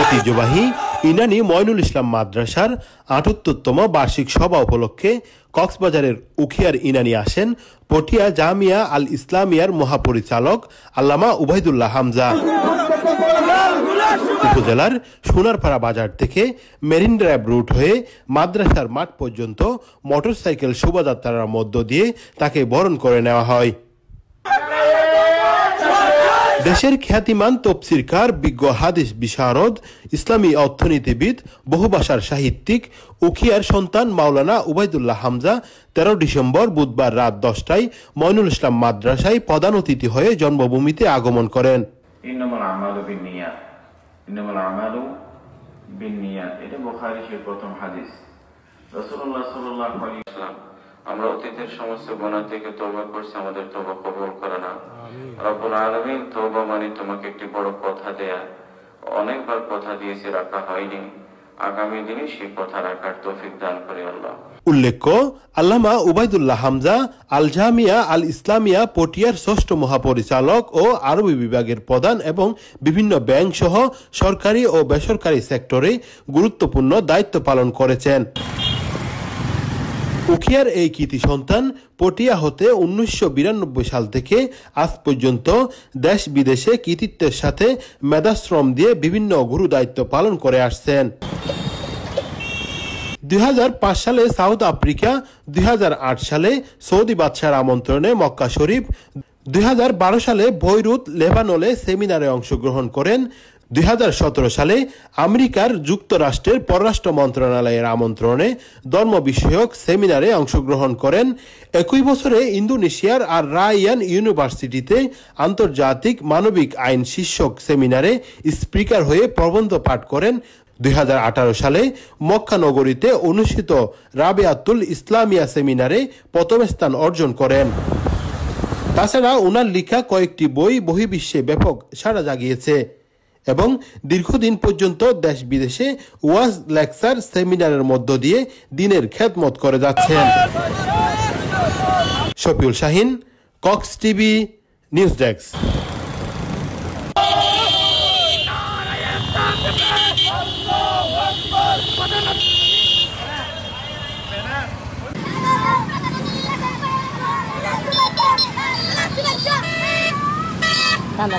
ঐতিহ্যবাহী ইনানী ময়নুল ইসলাম মাদ্রাসার ৭৮তম বার্ষিক সভা উপলক্ষে কক্সবাজারের উখিয়ার ইনানী আসেন পটিয়া জামিয়া আল ইসলামিয়ার মহাপরিচালক আল্লামা উবাইদুল্লাহ হামজা। উপজেলার সোনারপাড়া বাজার থেকে মেরিন ড্রাইভ রুট হয়ে মাদ্রাসার মাঠ পর্যন্ত মোটরসাইকেল শোভাযাত্রার মধ্য দিয়ে তাকে বরণ করে নেওয়া হয়। দেশের খ্যাতিমান তফসিরকার, বিজ্ঞ হাদিস বিশারদ, ইসলামী অর্থনীতিবিদ, বহুভাষার সাহিত্যিক উখিয়ার সন্তান মাওলানা উবাইদুল্লাহ হামজা ১৩ ডিসেম্বর বুধবার রাত ১০টায় ময়নুল ইসলাম মাদ্রাসায় প্রধান অতিথি হয়ে জন্মভূমিতে আগমন করেন। এটা বুখারী শরীফের প্রথম হাদিস। রাসূলুল্লাহ সাল্লাল্লাহু আলাইহি ওয়াসাল্লাম আমরা অতীতের সমস্ত গুনাহ থেকে তওবা করছি, আমাদের তওবা কবুল করে না। রব্বুল আলামিন তওবা মানে তোমাকে একটি বড় কথা দেয়া, অনেকবার কথা দিয়েছি রাখা হয়নি, আগামী দিনে সেই কথা রাখার তৌফিক দান করে আল্লাহ। উল্লেখ্য, আল্লামা উবাইদুল্লাহ হামজা আল জামিয়া আল ইসলামিয়া পটিয়ার ষষ্ঠ মহাপরিচালক ও আরবি বিভাগের প্রধান এবং বিভিন্ন ব্যাংক সহ সরকারি ও বেসরকারি সেক্টরে গুরুত্বপূর্ণ দায়িত্ব পালন করেছেন। উখিয়ার এই কৃতি সন্তান পটিয়া হতে ১৯৯২ সাল থেকে আজ পর্যন্ত দেশ বিদেশে কৃতিত্বের সাথে মেধাশ্রম দিয়ে বিভিন্ন গুরু দায়িত্ব পালন করে আসছেন। ২০০৫ সালে সাউথ আফ্রিকা, ২০০৮ সালে সৌদি বাদশার আমন্ত্রণে মক্কা শরীফ, ২০১২ সালে বৈরুত লেবাননে সেমিনারে অংশগ্রহণ করেন, ২০১৭ সালে আমেরিকার যুক্তরাষ্ট্রের পররাষ্ট্র মন্ত্রণালয়ের আমন্ত্রণে ধর্ম বিষয়ক সেমিনারে অংশগ্রহণ করেন। একই বছরে ইন্দোনেশিয়ার আর রায়ান ইউনিভার্সিটিতে আন্তর্জাতিক মানবিক আইন শীর্ষক সেমিনারে স্পিকার হয়ে প্রবন্ধ পাঠ করেন। ২০১৮ সালে মক্কা নগরীতে অনুষ্ঠিত রাবেয়াতুল ইসলামিয়া সেমিনারে প্রথম স্থান অর্জন করেন। তাছাড়া ওনার লেখা কয়েকটি বই বহির্বিশ্বে ব্যাপক সাড়া জাগিয়েছে এবং দীর্ঘদিন পর্যন্ত দেশ বিদেশে ওয়াজ, লেকচার, সেমিনারের মধ্য দিয়ে দ্বীনের খেদমত করে যাচ্ছেন। Shafiul Shahin, Cox TV, news desk. Tanda.